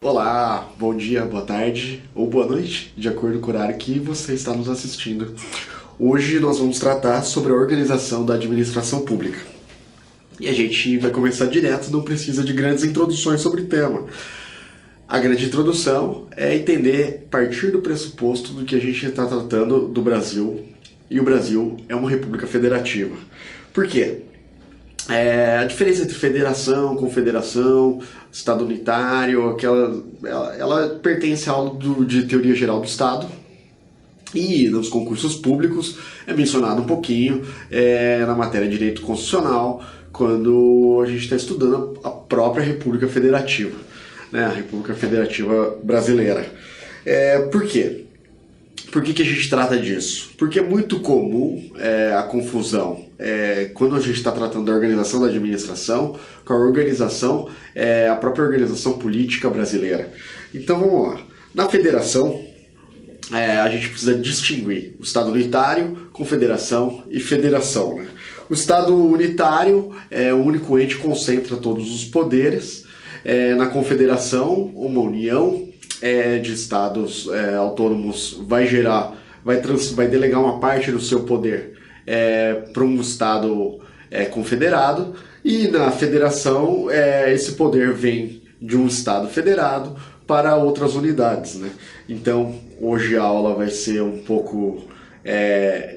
Olá, bom dia, boa tarde ou boa noite, de acordo com o horário que você está nos assistindo. Hoje nós vamos tratar sobre a organização da administração pública. E a gente vai começar direto, não precisa de grandes introduções sobre o tema. A grande introdução é entender, partir do pressuposto do que a gente está tratando do Brasil, e o Brasil é uma república federativa. Por quê? A diferença entre federação, confederação, Estado unitário, ela pertence a algo de teoria geral do Estado, e nos concursos públicos é mencionado um pouquinho na matéria de direito constitucional, quando a gente está estudando a própria República Federativa, né, a República Federativa Brasileira. Por quê? Por que a gente trata disso? Porque é muito comum a confusão quando a gente está tratando da organização da administração com a organização, a própria organização política brasileira. Então vamos lá. Na federação, a gente precisa distinguir o Estado unitário, confederação e federação, né? O Estado unitário é o único ente que concentra todos os poderes. Na confederação, uma união de estados autônomos vai delegar uma parte do seu poder para um estado confederado, e na federação esse poder vem de um estado federado para outras unidades, né? Então hoje a aula vai ser um pouco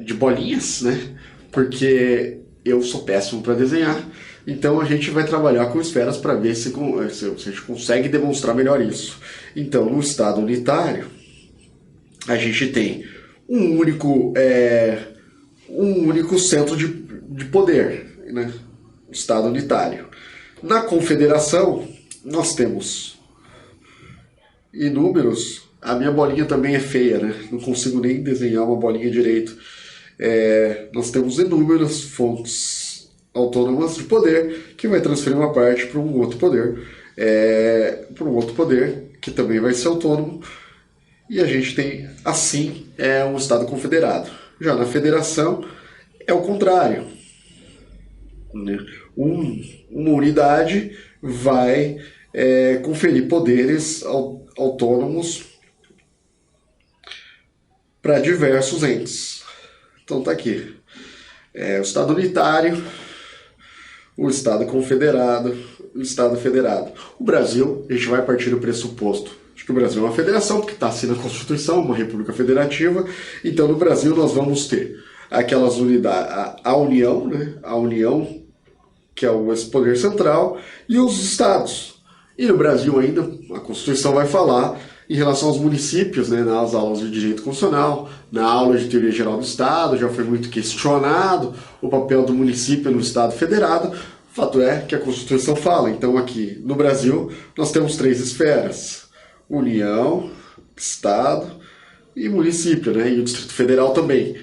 de bolinhas, né? Porque eu sou péssimo para desenhar. Então a gente vai trabalhar com esferas para ver se a gente consegue demonstrar melhor isso. Então, no Estado unitário, a gente tem um único centro de poder, né? O Estado unitário. Na confederação, nós temos inúmeros. A minha bolinha também é feia, né? Não consigo nem desenhar uma bolinha direito. Nós temos inúmeras fontes autônomas de poder que vai transferir uma parte para um outro poder, que também vai ser autônomo, e a gente tem assim um Estado confederado. Já na federação é o contrário, né? Uma unidade vai conferir poderes autônomos para diversos entes. Então tá aqui. O Estado unitário, o Estado confederado, o Estado federado. O Brasil, a gente vai partir do pressuposto de que o Brasil é uma federação, porque está assim na Constituição, uma república federativa. Então, no Brasil, nós vamos ter aquelas unidades, a União, né? A União, que é esse poder central, e os estados. E no Brasil ainda, a Constituição vai falar em relação aos municípios, né, nas aulas de direito constitucional, na aula de teoria geral do Estado, já foi muito questionado o papel do município no Estado federado. O fato é que a Constituição fala. Então aqui no Brasil nós temos 3 esferas: União, Estado e município, né, e o Distrito Federal também.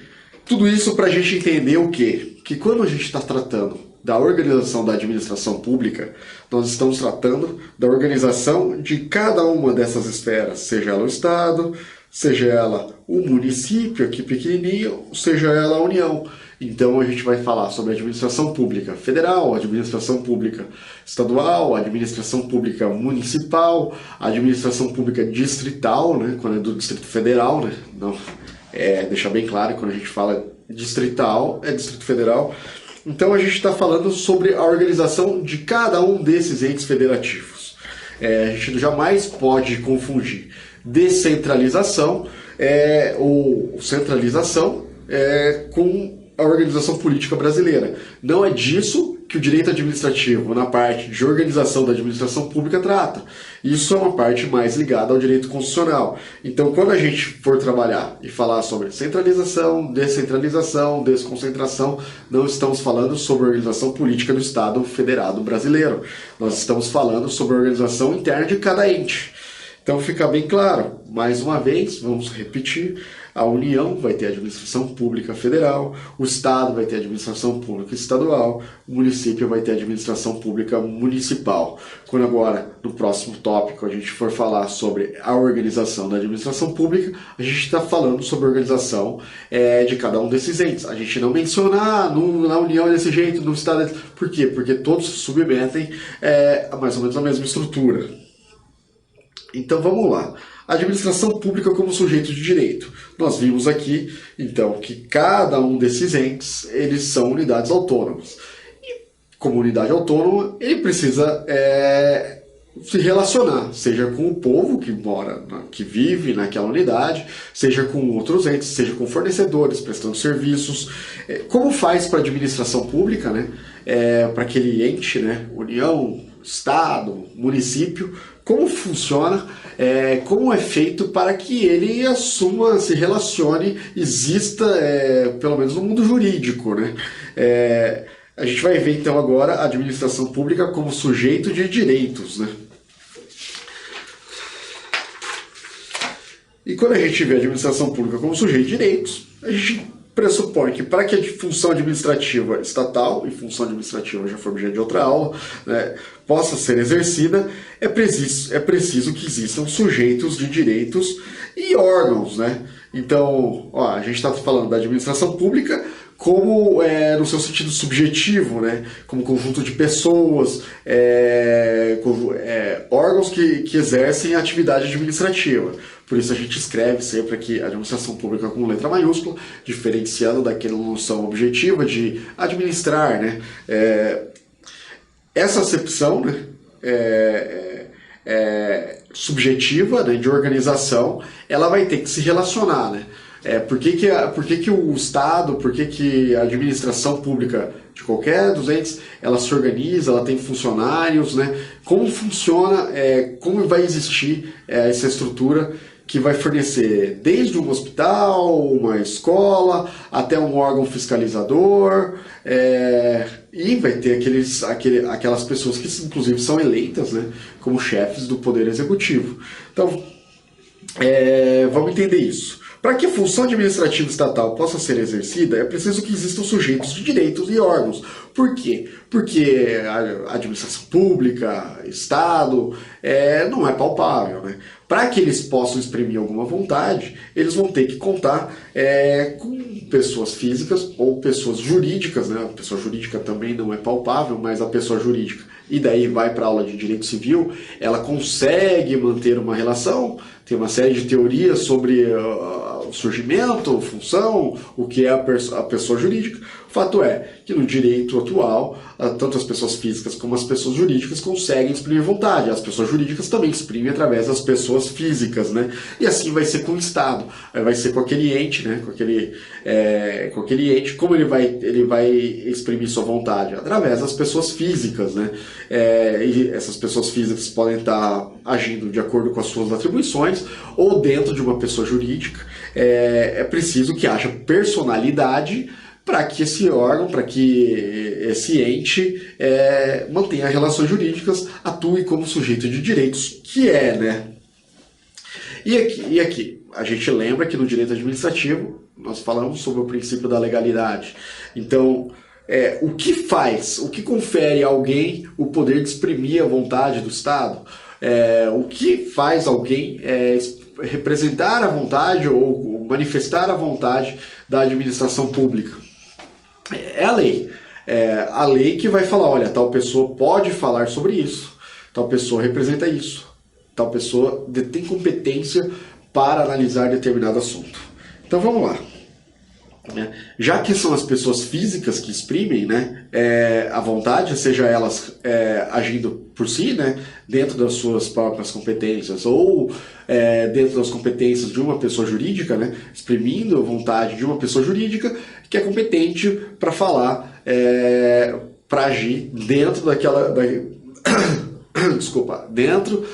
Tudo isso para a gente entender o quê? Que quando a gente está tratando da organização da administração pública, nós estamos tratando da organização de cada uma dessas esferas, seja ela o Estado, seja ela o município, aqui pequenininho, seja ela a União. Então a gente vai falar sobre a administração pública federal, a administração pública estadual, a administração pública municipal, a administração pública distrital, né, quando é do Distrito Federal, né? Não, deixar bem claro, quando a gente fala distrital, é Distrito Federal. Então a gente está falando sobre a organização de cada um desses entes federativos. A gente jamais pode confundir descentralização ou centralização com a organização política brasileira. Não é disso que o direito administrativo, na parte de organização da administração pública, trata. Isso é uma parte mais ligada ao direito constitucional. Então, quando a gente for trabalhar e falar sobre centralização, descentralização, desconcentração, não estamos falando sobre a organização política do Estado Federado Brasileiro. Nós estamos falando sobre a organização interna de cada ente. Então fica bem claro, mais uma vez, vamos repetir: a União vai ter administração pública federal, o Estado vai ter administração pública estadual, o município vai ter administração pública municipal. Quando agora, no próximo tópico, a gente for falar sobre a organização da administração pública, a gente está falando sobre a organização de cada um desses entes. A gente não menciona na União é desse jeito, no Estado. Por quê? Porque todos se submetem a mais ou menos a mesma estrutura. Então vamos lá. Administração pública como sujeito de direito. Nós vimos aqui, então, que cada um desses entes, eles são unidades autônomas. E como unidade autônoma, ele precisa se relacionar, seja com o povo que mora, que vive naquela unidade, seja com outros entes, seja com fornecedores, prestando serviços. Como faz para a administração pública, né? Para aquele ente, né? União, Estado, município, como funciona, como é feito para que ele assuma, se relacione, exista, pelo menos no mundo jurídico, né? A gente vai ver então agora a administração pública como sujeito de direitos, né? E quando a gente vê a administração pública como sujeito de direitos, a gente pressupõe que para que a função administrativa estatal, e função administrativa já foi objeto de outra aula, né, possa ser exercida, é preciso que existam sujeitos de direitos e órgãos, né? Então, a gente está falando da administração pública como no seu sentido subjetivo, né? Como conjunto de pessoas, órgãos que exercem atividade administrativa. Por isso a gente escreve sempre aqui administração pública com letra maiúscula, diferenciando daquela noção objetiva de administrar, né? Essa acepção, né? Subjetiva, né? De organização, ela vai ter que se relacionar, né? Por que o Estado, por que a administração pública de qualquer dos entes, ela se organiza, ela tem funcionários, né? Como funciona, como vai existir essa estrutura que vai fornecer desde um hospital, uma escola, até um órgão fiscalizador, e vai ter aquelas pessoas que inclusive são eleitas, né, como chefes do Poder Executivo. Então, vamos entender isso. Para que a função administrativa estatal possa ser exercida, é preciso que existam sujeitos de direitos e órgãos. Por quê? Porque a administração pública, Estado, não é palpável, né? Para que eles possam exprimir alguma vontade, eles vão ter que contar com pessoas físicas ou pessoas jurídicas, né? A pessoa jurídica também não é palpável, mas a pessoa jurídica, e daí vai para a aula de direito civil, ela consegue manter uma relação, tem uma série de teorias sobre o surgimento, função, o que é a pessoa jurídica. O fato é que no direito atual, tanto as pessoas físicas como as pessoas jurídicas conseguem exprimir vontade. As pessoas jurídicas também exprimem através das pessoas físicas, né? E assim vai ser com o Estado, vai ser com aquele ente, né? Com aquele ente, como ele vai exprimir sua vontade? Através das pessoas físicas, né? E essas pessoas físicas podem estar agindo de acordo com as suas atribuições ou dentro de uma pessoa jurídica. É preciso que haja personalidade para que esse órgão, para que esse ente mantenha relações jurídicas, atue como sujeito de direitos, que né? E aqui, a gente lembra que no direito administrativo, nós falamos sobre o princípio da legalidade. Então, o que confere a alguém o poder de exprimir a vontade do Estado? O que faz alguém representar a vontade ou manifestar a vontade da administração pública? É a lei. A lei que vai falar, olha, tal pessoa pode falar sobre isso, tal pessoa representa isso, tal pessoa detém competência para analisar determinado assunto. Então vamos lá. Já que são as pessoas físicas que exprimem, né, a vontade, seja elas agindo por si, né, dentro das suas próprias competências, ou dentro das competências de uma pessoa jurídica, né, exprimindo a vontade de uma pessoa jurídica que é competente para falar, para agir dentro dentro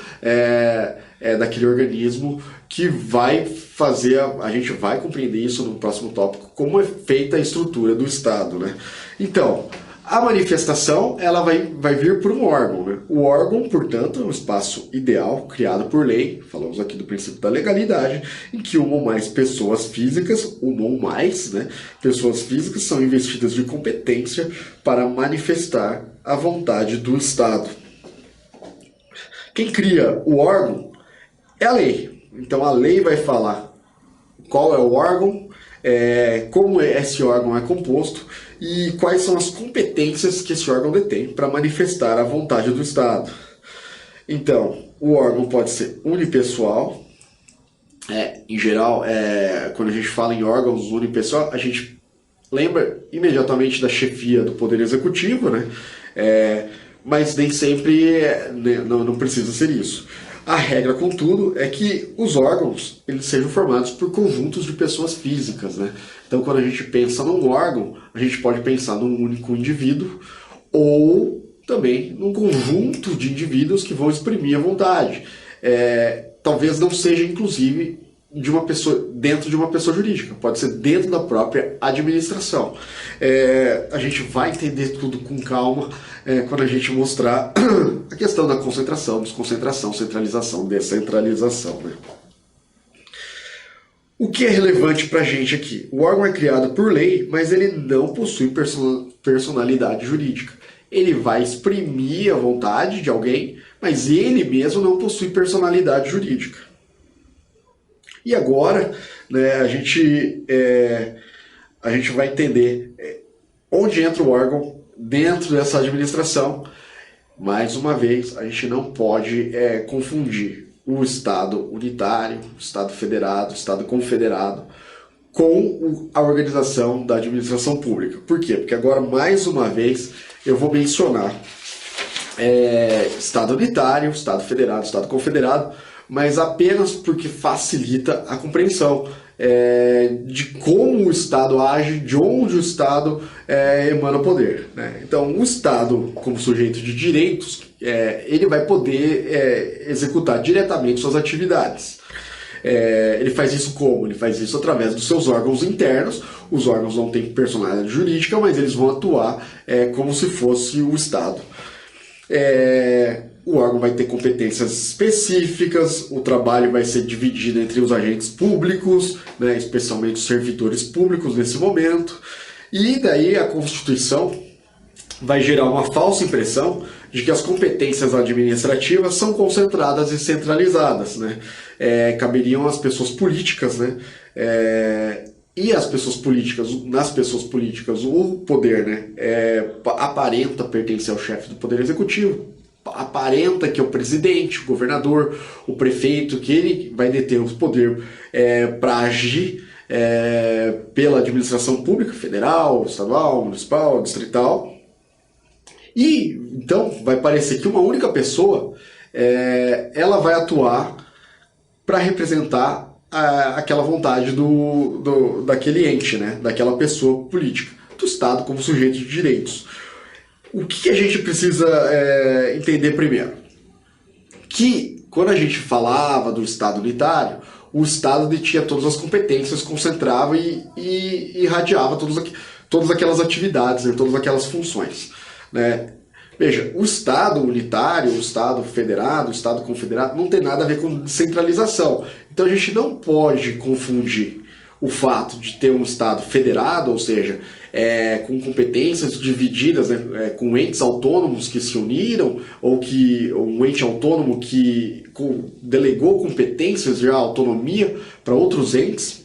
daquele organismo que vai fazer, a gente vai compreender isso no próximo tópico, como é feita a estrutura do Estado, né? Então, a manifestação, ela vai vir por um órgão, né? O órgão, portanto, é um espaço ideal, criado por lei, falamos aqui do princípio da legalidade, em que uma ou mais pessoas físicas, né? Pessoas físicas são investidas de competência para manifestar a vontade do Estado. Quem cria o órgão é a lei. Então a lei vai falar qual é o órgão, como esse órgão é composto e quais são as competências que esse órgão detém para manifestar a vontade do Estado. Então, o órgão pode ser unipessoal. Em geral, quando a gente fala em órgãos unipessoal, a gente lembra imediatamente da chefia do Poder Executivo, né? Mas nem sempre não precisa ser isso. A regra, contudo, é que os órgãos eles sejam formados por conjuntos de pessoas físicas, né? Então, quando a gente pensa num órgão, a gente pode pensar num único indivíduo ou também num conjunto de indivíduos que vão exprimir a vontade. Talvez não seja, inclusive, dentro de uma pessoa jurídica, pode ser dentro da própria administração. A gente vai entender tudo com calma quando a gente mostrar a questão da concentração, desconcentração, centralização, descentralização, né? O que é relevante para a gente aqui? O órgão é criado por lei, mas ele não possui personalidade jurídica. Ele vai exprimir a vontade de alguém, mas ele mesmo não possui personalidade jurídica. E agora, né, a gente vai entender onde entra o órgão dentro dessa administração. Mais uma vez, a gente não pode confundir o Estado unitário, o Estado federado, o Estado confederado com a organização da administração pública. Por quê? Porque agora, mais uma vez, eu vou mencionar Estado unitário, Estado federado, Estado confederado, mas apenas porque facilita a compreensão de como o Estado age, de onde o Estado emana poder, né? Então, o Estado, como sujeito de direitos, ele vai poder executar diretamente suas atividades. Ele faz isso como? Ele faz isso através dos seus órgãos internos. Os órgãos não têm personalidade jurídica, mas eles vão atuar como se fosse o Estado. O órgão vai ter competências específicas, o trabalho vai ser dividido entre os agentes públicos, né, especialmente os servidores públicos nesse momento, e daí a Constituição vai gerar uma falsa impressão de que as competências administrativas são concentradas e centralizadas, né? Caberiam às pessoas políticas, né? E as pessoas políticas, nas pessoas políticas, o poder, né, aparenta pertencer ao chefe do Poder Executivo, aparenta que é o presidente, o governador, o prefeito, que ele vai deter o poder para agir pela administração pública, federal, estadual, municipal, distrital. E então vai parecer que uma única pessoa ela vai atuar para representar aquela vontade daquele ente, né, daquela pessoa política, do Estado como sujeito de direitos. O que a gente precisa entender primeiro? Que quando a gente falava do Estado unitário, o Estado detinha todas as competências, concentrava e irradiava todas aquelas atividades, né, todas aquelas funções, né? Veja, o Estado unitário, o Estado federado, o Estado confederado não tem nada a ver com descentralização. Então a gente não pode confundir o fato de ter um Estado federado, ou seja, com competências divididas, né, com entes autônomos que se uniram, ou um ente autônomo que delegou competências e autonomia para outros entes,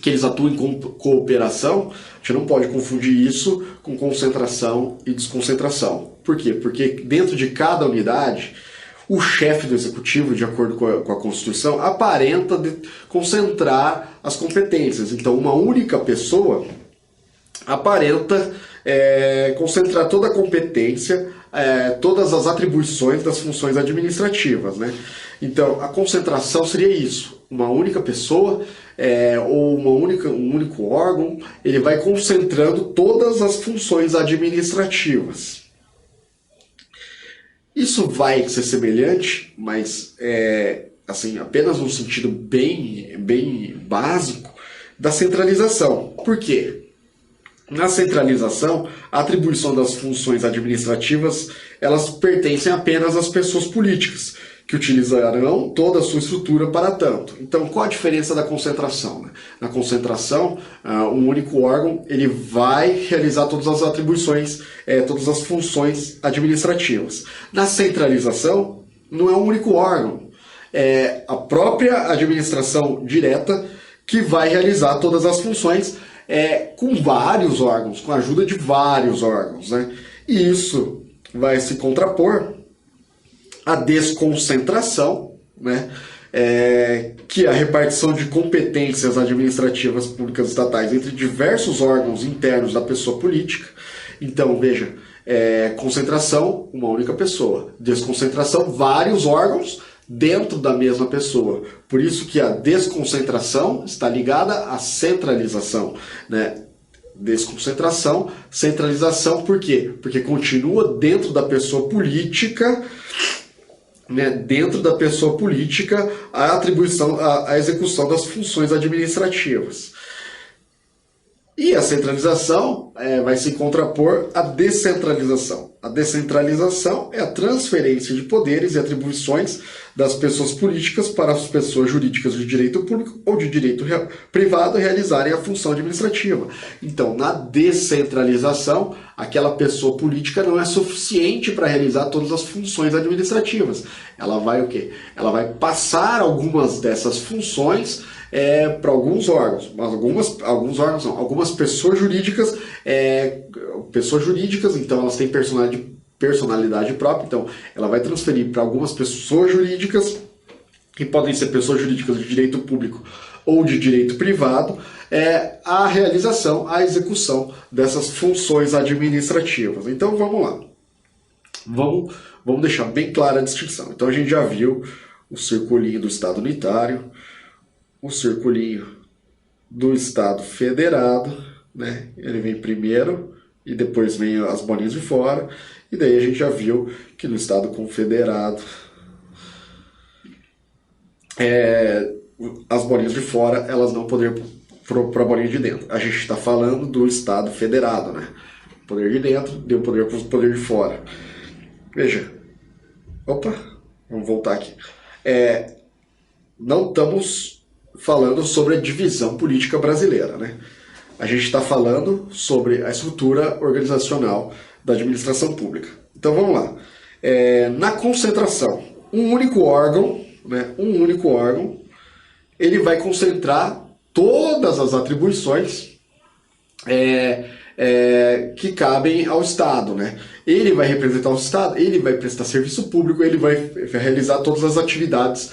que eles atuem com cooperação. A gente não pode confundir isso com concentração e desconcentração. Por quê? Porque dentro de cada unidade, o chefe do executivo, de acordo com a Constituição, aparenta concentrar as competências. Então, uma única pessoa aparenta concentrar toda a competência, todas as atribuições das funções administrativas, né? Então, a concentração seria isso. Uma única pessoa ou um único órgão, ele vai concentrando todas as funções administrativas. Isso vai ser semelhante, mas assim, apenas num sentido bem básico, da centralização. Por quê? Na centralização, a atribuição das funções administrativas, elas pertencem apenas às pessoas políticas, que utilizarão toda a sua estrutura para tanto. Então, qual a diferença da concentração, né? Na concentração, um único órgão ele vai realizar todas as atribuições, todas as funções administrativas. Na centralização, não é um único órgão, é a própria administração direta que vai realizar todas as funções com vários órgãos, com a ajuda de vários órgãos, né? E isso vai se contrapor a desconcentração, né? Que é a repartição de competências administrativas públicas estatais entre diversos órgãos internos da pessoa política. Então, veja, concentração, uma única pessoa. Desconcentração, vários órgãos dentro da mesma pessoa. Por isso que a desconcentração está ligada à centralização, né? Desconcentração, centralização, por quê? Porque continua dentro da pessoa política, né, dentro da pessoa política, a atribuição, a execução das funções administrativas. E a centralização vai se contrapor à descentralização. A descentralização é a transferência de poderes e atribuições das pessoas políticas para as pessoas jurídicas de direito público ou de direito privado realizarem a função administrativa. Então, na descentralização, aquela pessoa política não é suficiente para realizar todas as funções administrativas. Ela vai o quê? Ela vai passar algumas dessas funções para alguns órgãos, mas algumas pessoas jurídicas, então elas têm personalidade própria, então ela vai transferir para algumas pessoas jurídicas, que podem ser pessoas jurídicas de direito público ou de direito privado, a realização, a execução dessas funções administrativas. Então vamos lá, vamos deixar bem clara a distinção. Então a gente já viu o circulinho do Estado unitário, o circulinho do Estado federado, né? Ele vem primeiro e depois vem as bolinhas de fora, e daí a gente já viu que no Estado confederado as bolinhas de fora elas não poderiam para a bolinha de dentro. A gente está falando do Estado federado, né? Poder de dentro deu poder para o poder de fora. Veja, vamos voltar aqui. Não estamos falando sobre a divisão política brasileira, né? A gente está falando sobre a estrutura organizacional da administração pública. Então vamos lá. Na concentração, um único órgão, ele vai concentrar todas as atribuições que cabem ao Estado, né? Ele vai representar o Estado, ele vai prestar serviço público, ele vai realizar todas as atividades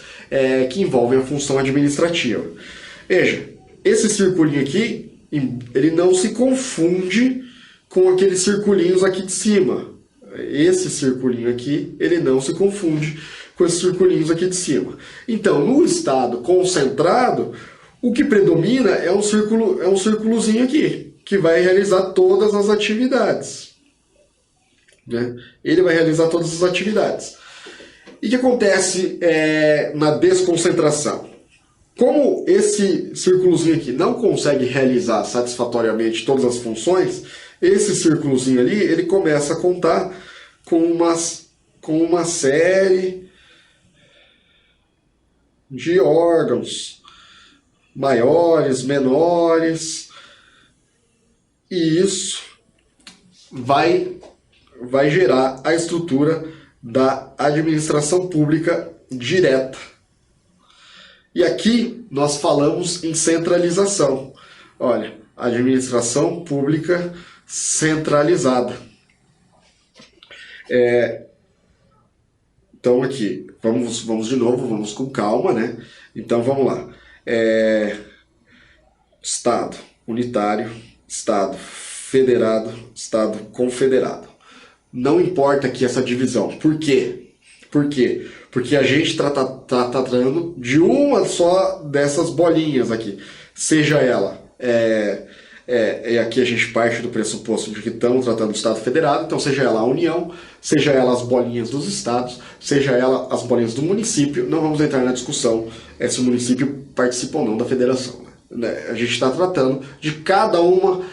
que envolvem a função administrativa. Veja, esse circulinho aqui, ele não se confunde com aqueles circulinhos aqui de cima. Esse circulinho aqui, ele não se confunde com esses circulinhos aqui de cima. Então, no Estado concentrado, o que predomina é um círculozinho aqui, que vai realizar todas as atividades, né? Ele vai realizar todas as atividades. E o que acontece na desconcentração? Como esse círculozinho aqui não consegue realizar satisfatoriamente todas as funções, esse círculozinho ali, ele começa a contar com uma série de órgãos maiores, menores, e isso vai gerar a estrutura da administração pública direta. E aqui nós falamos em centralização. Olha, administração pública centralizada. Então aqui, vamos de novo, vamos com calma, né? Então vamos lá. Estado unitário, Estado federado, Estado confederado. Não importa aqui essa divisão. Por quê? Porque a gente está tratando de uma só dessas bolinhas aqui. Seja ela... aqui a gente parte do pressuposto de que estamos tratando do Estado federado, então seja ela a União, seja ela as bolinhas dos estados, seja ela as bolinhas do município. Não vamos entrar na discussão se o município participa ou não da federação, né? A gente está tratando de cada uma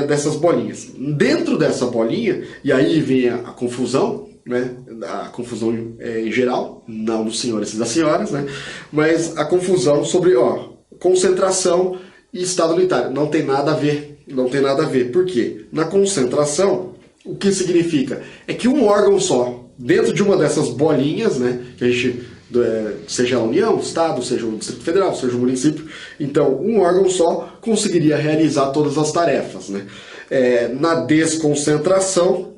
dessas bolinhas. Dentro dessa bolinha, e aí vem a confusão, né? A confusão em geral, não dos senhores e das senhoras, né? Mas a confusão sobre concentração e Estado unitário. Não tem nada a ver. Não tem nada a ver. Por quê? Na concentração, o que significa? É que um órgão só, dentro de uma dessas bolinhas, né, que a gente, seja a União, o Estado, seja o Distrito Federal, seja o município, então um órgão só conseguiria realizar todas as tarefas, né? Na desconcentração,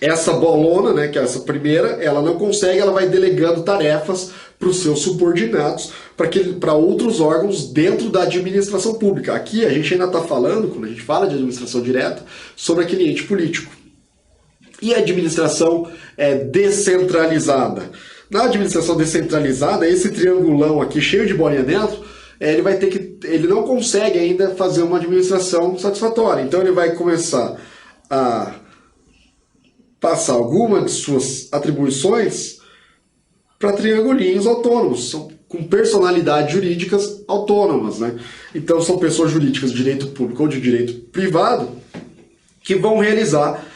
essa bolona, né, que é essa primeira, ela não consegue, ela vai delegando tarefas para os seus subordinados, para outros órgãos dentro da administração pública. Aqui a gente ainda está falando, quando a gente fala de administração direta, sobre aquele ente político. E a administração descentralizada. Na administração descentralizada, esse triangulão aqui cheio de bolinha dentro, ele não consegue ainda fazer uma administração satisfatória. Então ele vai começar a passar algumas de suas atribuições para triangulinhos autônomos, com personalidades jurídicas autônomas, né? Então são pessoas jurídicas de direito público ou de direito privado que vão realizar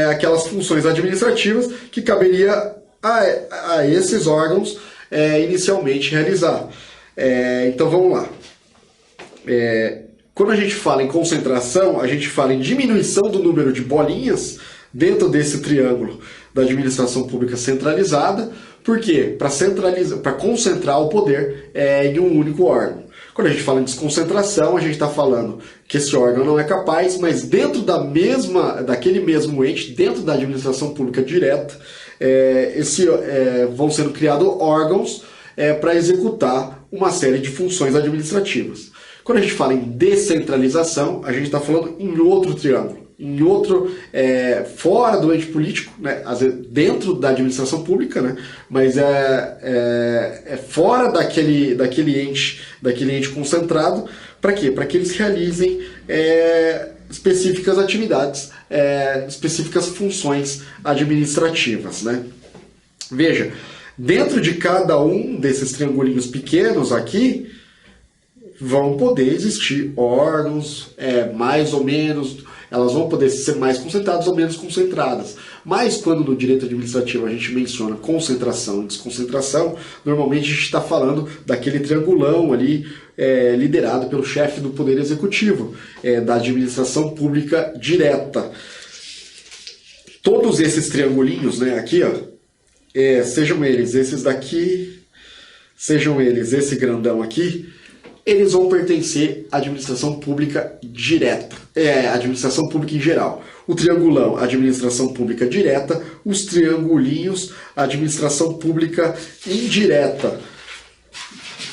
aquelas funções administrativas que caberia a esses órgãos inicialmente realizar. Então vamos lá. Quando a gente fala em concentração, a gente fala em diminuição do número de bolinhas dentro desse triângulo da administração pública centralizada. Por quê? Para concentrar o poder em um único órgão. Quando a gente fala em desconcentração, a gente está falando que esse órgão não é capaz, mas dentro daquele mesmo ente, dentro da administração pública direta, vão sendo criados órgãos para executar uma série de funções administrativas. Quando a gente fala em descentralização, a gente está falando em outro triângulo, em outro, fora do ente político, né? Às vezes dentro da administração pública, né? Mas fora daquele ente concentrado. Para quê? Para que eles realizem específicas atividades, específicas funções administrativas, né? Veja, dentro de cada um desses triangulinhos pequenos aqui, vão poder existir órgãos, mais ou menos, elas vão poder ser mais concentradas ou menos concentradas. Mas quando no direito administrativo a gente menciona concentração e desconcentração, normalmente a gente está falando daquele triangulão ali, liderado pelo chefe do Poder Executivo, da administração pública direta. Todos esses triangulinhos, né, aqui, ó, sejam eles esses daqui, sejam eles esse grandão aqui, eles vão pertencer à administração pública direta, administração pública em geral. O triangulão, administração pública direta, os triangulinhos, administração pública indireta.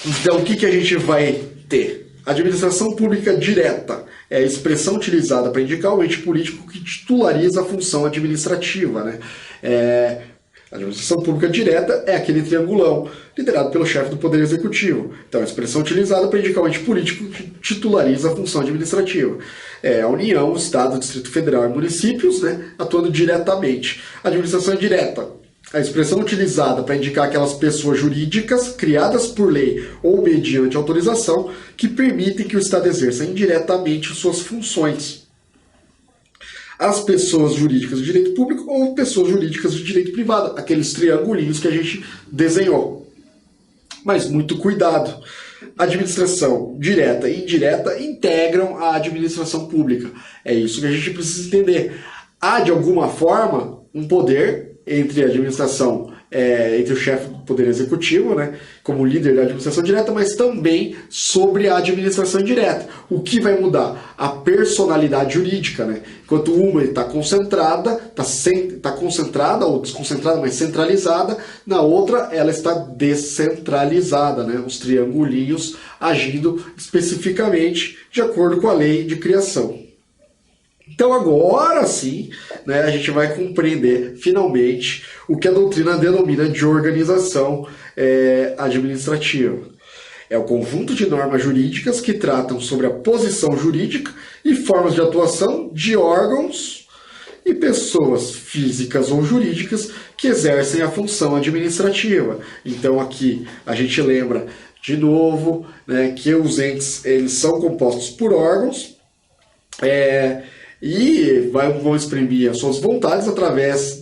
Então, o que a gente vai ter? Administração pública direta é a expressão utilizada para indicar o ente político que titulariza a função administrativa, né? A administração pública direta é aquele triangulão, liderado pelo chefe do Poder Executivo. Então, a expressão utilizada para indicar o ente político que titulariza a função administrativa. A União, o Estado, o Distrito Federal e municípios, né, atuando diretamente. A administração indireta, a expressão utilizada para indicar aquelas pessoas jurídicas criadas por lei ou mediante autorização que permitem que o Estado exerça indiretamente suas funções. As pessoas jurídicas de direito público ou pessoas jurídicas de direito privado, aqueles triangulinhos que a gente desenhou. Mas muito cuidado. Administração direta e indireta integram a administração pública. É isso que a gente precisa entender. Há, de alguma forma, um poder entre a administração, entre o chefe do Poder Executivo, né, como líder da administração direta, mas também sobre a administração indireta. O que vai mudar? A personalidade jurídica, né? Enquanto uma está concentrada, está concentrada ou desconcentrada, mas centralizada, na outra ela está descentralizada, né? Os triangulinhos agindo especificamente de acordo com a lei de criação. Então agora sim, né, a gente vai compreender finalmente o que a doutrina denomina de organização administrativa. É o conjunto de normas jurídicas que tratam sobre a posição jurídica e formas de atuação de órgãos e pessoas físicas ou jurídicas que exercem a função administrativa. Então aqui a gente lembra de novo, né, que os entes eles são compostos por órgãos, e vão exprimir as suas vontades através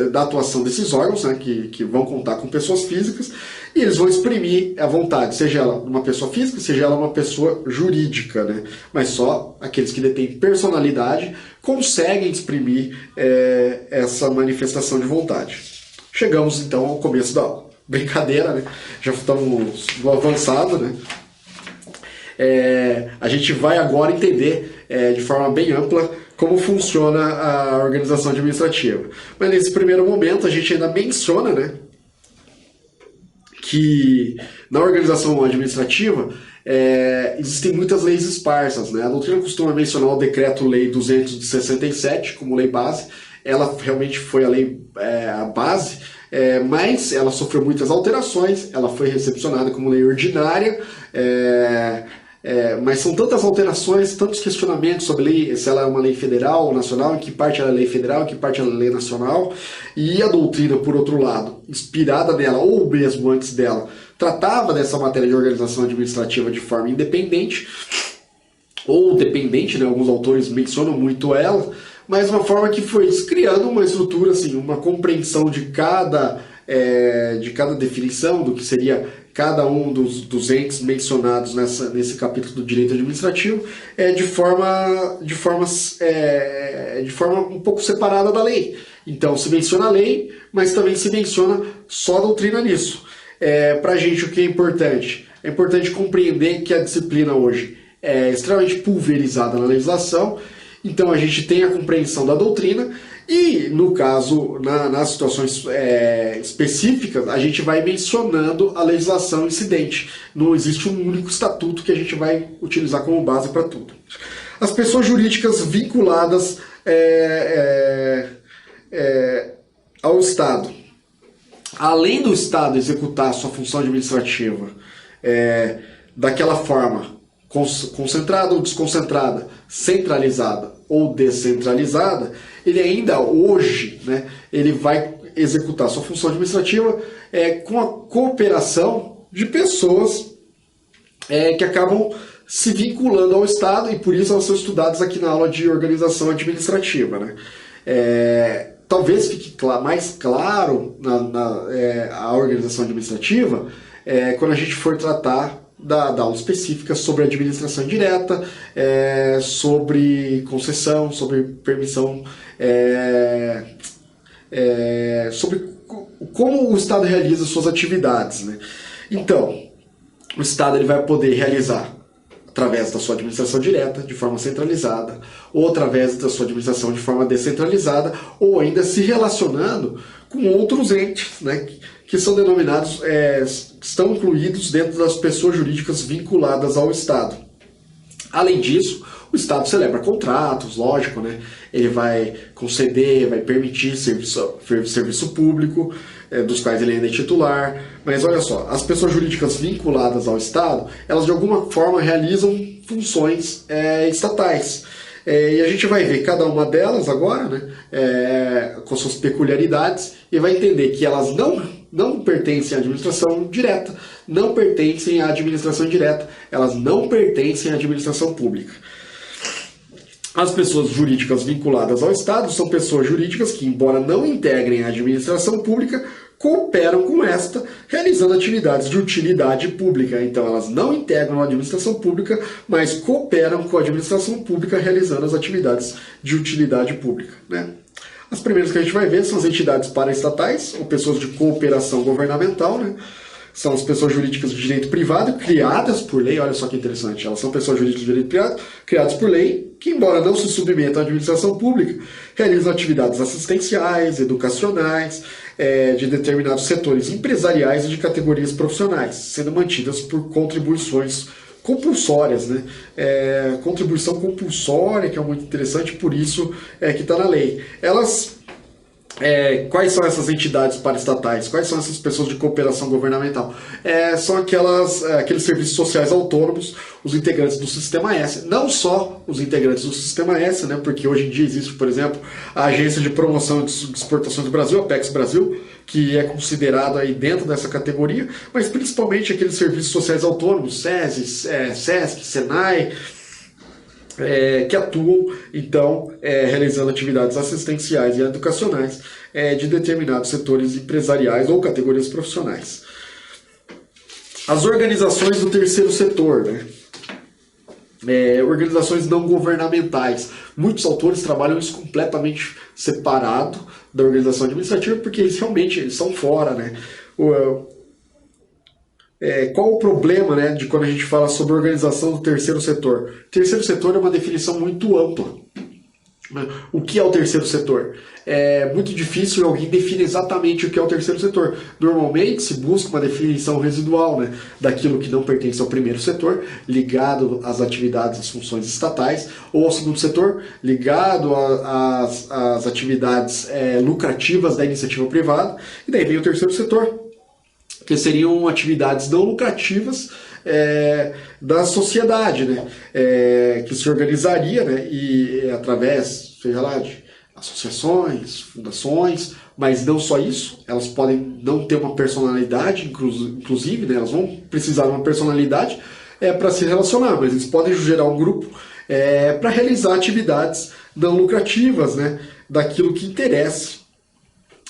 da atuação desses órgãos, né, que vão contar com pessoas físicas, e eles vão exprimir a vontade, seja ela uma pessoa física, seja ela uma pessoa jurídica, né? Mas só aqueles que detêm personalidade conseguem exprimir essa manifestação de vontade. Chegamos então ao começo da aula. Brincadeira, né? Já estamos no avançado, né? A gente vai agora entender de forma bem ampla como funciona a organização administrativa. Mas nesse primeiro momento a gente ainda menciona, né, que na organização administrativa existem muitas leis esparsas, né? A doutrina costuma mencionar o Decreto-Lei 200 de 67 como lei base. Ela realmente foi a lei a base, mas ela sofreu muitas alterações. Ela foi recepcionada como lei ordinária, mas são tantas alterações, tantos questionamentos sobre lei, se ela é uma lei federal ou nacional, em que parte ela é lei federal, em que parte ela é lei nacional. E a doutrina, por outro lado, inspirada nela ou mesmo antes dela, tratava dessa matéria de organização administrativa de forma independente ou dependente, né? Alguns autores mencionam muito ela, mas uma forma que foi criando uma estrutura, assim, uma compreensão de cada definição do que seria cada um dos entes mencionados nesse capítulo do direito administrativo, de forma um pouco separada da lei. Então se menciona a lei, mas também se menciona só a doutrina nisso. Para a gente, o que é importante? É importante compreender que a disciplina hoje é extremamente pulverizada na legislação. Então a gente tem a compreensão da doutrina e, no caso, nas situações específicas, a gente vai mencionando a legislação incidente. Não existe um único estatuto que a gente vai utilizar como base para tudo. As pessoas jurídicas vinculadas ao Estado. Além do Estado executar sua função administrativa daquela forma concentrada ou desconcentrada, centralizada ou descentralizada, ele ainda hoje, né, ele vai executar sua função administrativa com a cooperação de pessoas que acabam se vinculando ao Estado, e por isso elas são estudadas aqui na aula de organização administrativa, né? Talvez fique mais claro a organização administrativa quando a gente for tratar da aula específica sobre administração indireta, sobre concessão, sobre permissão, sobre como o Estado realiza suas atividades, né? Então, o Estado ele vai poder realizar através da sua administração direta, de forma centralizada, ou através da sua administração de forma descentralizada, ou ainda se relacionando com outros entes, né, que são denominados, que estão incluídos dentro das pessoas jurídicas vinculadas ao Estado. Além disso, o Estado celebra contratos, lógico, né? Ele vai conceder, vai permitir serviço público, dos quais ele ainda é titular. Mas olha só, as pessoas jurídicas vinculadas ao Estado, elas de alguma forma realizam funções estatais. E a gente vai ver cada uma delas agora, né, com suas peculiaridades, e vai entender que elas não pertencem à administração direta, não pertencem à administração indireta, elas não pertencem à administração pública. As pessoas jurídicas vinculadas ao Estado são pessoas jurídicas que, embora não integrem a administração pública, cooperam com esta, realizando atividades de utilidade pública. Então, elas não integram a administração pública, mas cooperam com a administração pública, realizando as atividades de utilidade pública, né? As primeiras que a gente vai ver são as entidades paraestatais, ou pessoas de cooperação governamental, né? São as pessoas jurídicas de direito privado, criadas por lei. Olha só que interessante, elas são pessoas jurídicas de direito privado, criadas por lei, que, embora não se submetam à administração pública, realizam atividades assistenciais, educacionais, de determinados setores empresariais e de categorias profissionais, sendo mantidas por contribuições compulsórias, né? Contribuição compulsória, que é muito interessante, por isso que está na lei. Quais são essas entidades paraestatais? Quais são essas pessoas de cooperação governamental? São aqueles serviços sociais autônomos, os integrantes do Sistema S. Não só os integrantes do Sistema S, né, porque hoje em dia existe, por exemplo, a Agência de Promoção de Exportações do Brasil, a Apex Brasil, que é considerado aí dentro dessa categoria, mas principalmente aqueles serviços sociais autônomos, SESI, SESC, SENAI, que atuam, então, realizando atividades assistenciais e educacionais de determinados setores empresariais ou categorias profissionais. As organizações do terceiro setor, né? Organizações não governamentais. Muitos autores trabalham isso completamente separado da organização administrativa, porque eles realmente são fora, né? Qual o problema, né, de quando a gente fala sobre organização do terceiro setor? O terceiro setor é uma definição muito ampla. O que é o terceiro setor? É muito difícil alguém definir exatamente o que é o terceiro setor. Normalmente se busca uma definição residual, né, daquilo que não pertence ao primeiro setor, ligado às atividades, às funções estatais, ou ao segundo setor, ligado às atividades lucrativas da iniciativa privada, e daí vem o terceiro setor, que seriam atividades não lucrativas da sociedade, né? Que se organizaria, né? E através, seja lá, de associações, fundações, mas não só isso, elas podem não ter uma personalidade, inclusive, né? Elas vão precisar de uma personalidade para se relacionar, mas eles podem gerar um grupo para realizar atividades não lucrativas, né? Daquilo que interessa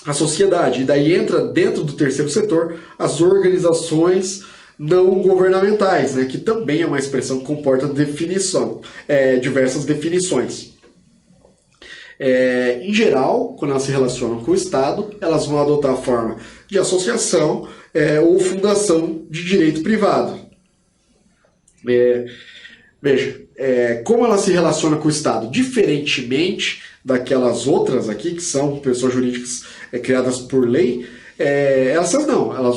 a sociedade. E daí entra dentro do terceiro setor as organizações não governamentais, né, que também é uma expressão que comporta diversas definições. Em geral, quando elas se relacionam com o Estado, elas vão adotar a forma de associação ou fundação de direito privado. Veja, como ela se relaciona com o Estado? Diferentemente daquelas outras aqui, que são pessoas jurídicas criadas por lei, elas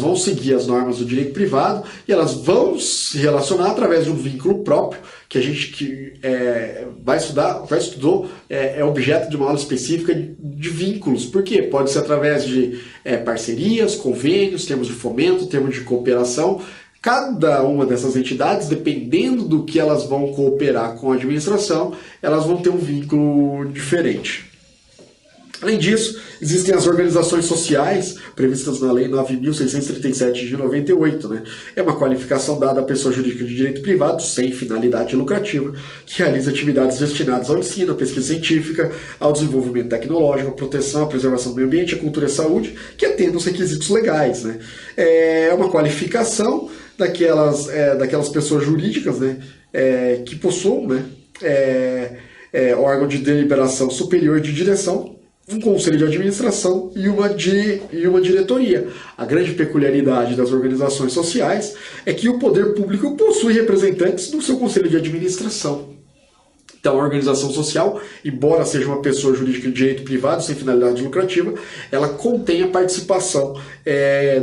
vão seguir as normas do direito privado e elas vão se relacionar através de um vínculo próprio, que a gente estudou, é objeto de uma aula específica de vínculos. Por quê? Pode ser através de parcerias, convênios, termos de fomento, termos de cooperação. Cada uma dessas entidades, dependendo do que elas vão cooperar com a administração, elas vão ter um vínculo diferente. Além disso, existem as organizações sociais previstas na Lei 9.637 de 98. Né? É uma qualificação dada à pessoa jurídica de direito privado sem finalidade lucrativa, que realiza atividades destinadas ao ensino, à pesquisa científica, ao desenvolvimento tecnológico, à proteção, à preservação do meio ambiente, à cultura e à saúde, que atendam os requisitos legais. Né? É uma qualificação daquelas pessoas jurídicas, né, que possuam, né, órgão de deliberação superior de direção, um conselho de administração e uma diretoria. A grande peculiaridade das organizações sociais é que o poder público possui representantes no seu conselho de administração. Então, a organização social, embora seja uma pessoa jurídica de direito privado sem finalidade lucrativa, ela contém a participação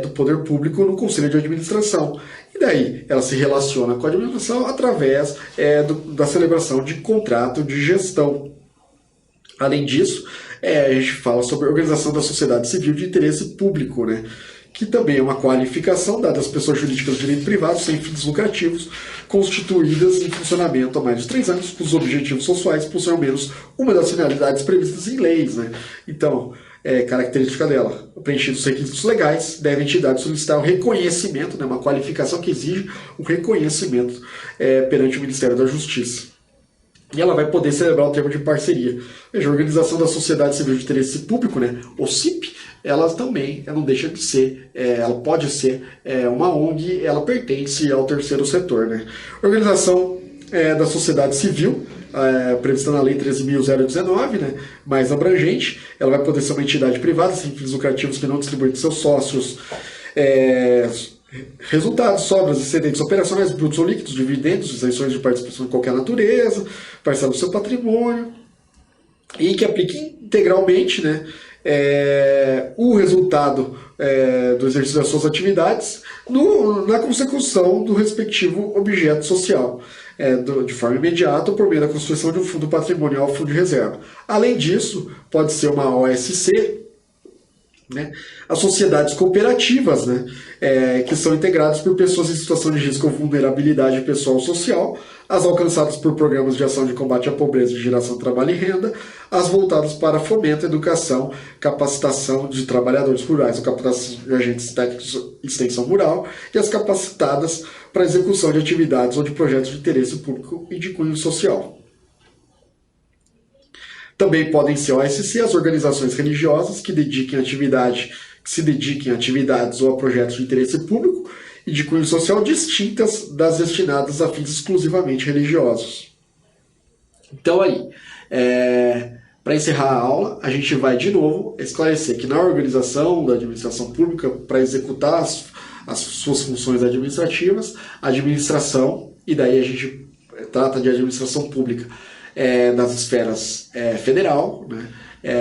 do poder público no conselho de administração. E daí, ela se relaciona com a administração através da celebração de contrato de gestão. Além disso, a gente fala sobre a organização da sociedade civil de interesse público, né? Que também é uma qualificação dada às pessoas jurídicas de direito privado sem fins lucrativos, constituídas em funcionamento há mais de 3 anos, cujos objetivos sociais possuem ao menos uma das finalidades previstas em leis. Né? Então, característica dela, preenchidos os requisitos legais, deve a entidade solicitar o reconhecimento, né, uma qualificação que exige o reconhecimento perante o Ministério da Justiça. E ela vai poder celebrar o termo de parceria. Veja, a Organização da Sociedade Civil de Interesse Público, né, o CIP, ela também não deixa de ser, ela pode ser uma ONG, ela pertence ao terceiro setor. Né? Organização da Sociedade Civil, prevista na Lei 13.019, né, mais abrangente, ela vai poder ser uma entidade privada sem fins lucrativos que não distribui de seus sócios resultados, sobras, excedentes operacionais brutos ou líquidos, dividendos, isenções de participação de qualquer natureza, parcela do seu patrimônio, e que aplique integralmente, né, o resultado do exercício das suas atividades na consecução do respectivo objeto social, de forma imediata ou por meio da constituição de um fundo patrimonial ou fundo de reserva. Além disso, pode ser uma OSC, né? As sociedades cooperativas, né, que são integradas por pessoas em situação de risco ou vulnerabilidade pessoal ou social, as alcançadas por programas de ação de combate à pobreza e geração de trabalho e renda, as voltadas para fomento, educação, capacitação de trabalhadores rurais ou capacitação de agentes técnicos e extensão rural, e as capacitadas para a execução de atividades ou de projetos de interesse público e de cunho social. Também podem ser OSC as organizações religiosas que se dediquem a atividades ou a projetos de interesse público e de cunho social distintas das destinadas a fins exclusivamente religiosos. Então aí, para encerrar a aula, a gente vai de novo esclarecer que na organização da administração pública, para executar as suas funções administrativas, a administração, e daí a gente trata de administração pública, das esferas federal, né,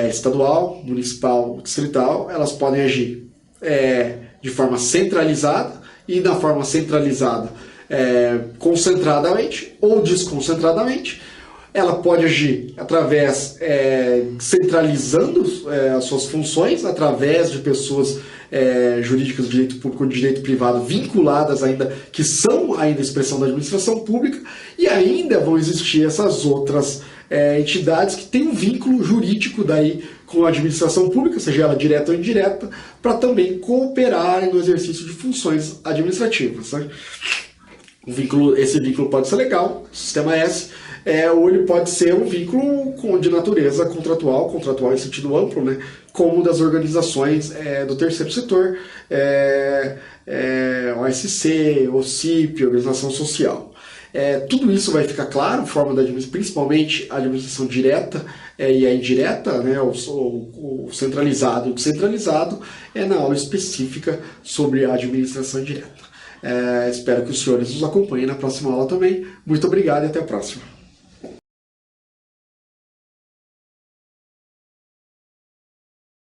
estadual, municipal, distrital, elas podem agir de forma centralizada e na forma centralizada concentradamente ou desconcentradamente. Ela pode agir através, centralizando as suas funções, através de pessoas jurídicas de direito público ou de direito privado vinculadas ainda, que são ainda expressão da administração pública, e ainda vão existir essas outras entidades que têm um vínculo jurídico daí com a administração pública, seja ela direta ou indireta, para também cooperarem no exercício de funções administrativas. Né? Esse vínculo pode ser legal, sistema S, ou ele pode ser um vínculo de natureza contratual em sentido amplo, né, como das organizações do terceiro setor, OSC, OCIP, organização social. Tudo isso vai ficar claro, forma da principalmente a administração direta e a indireta, né, o centralizado e o descentralizado, na aula específica sobre a administração indireta. Espero que os senhores nos acompanhem na próxima aula também. Muito obrigado e até a próxima.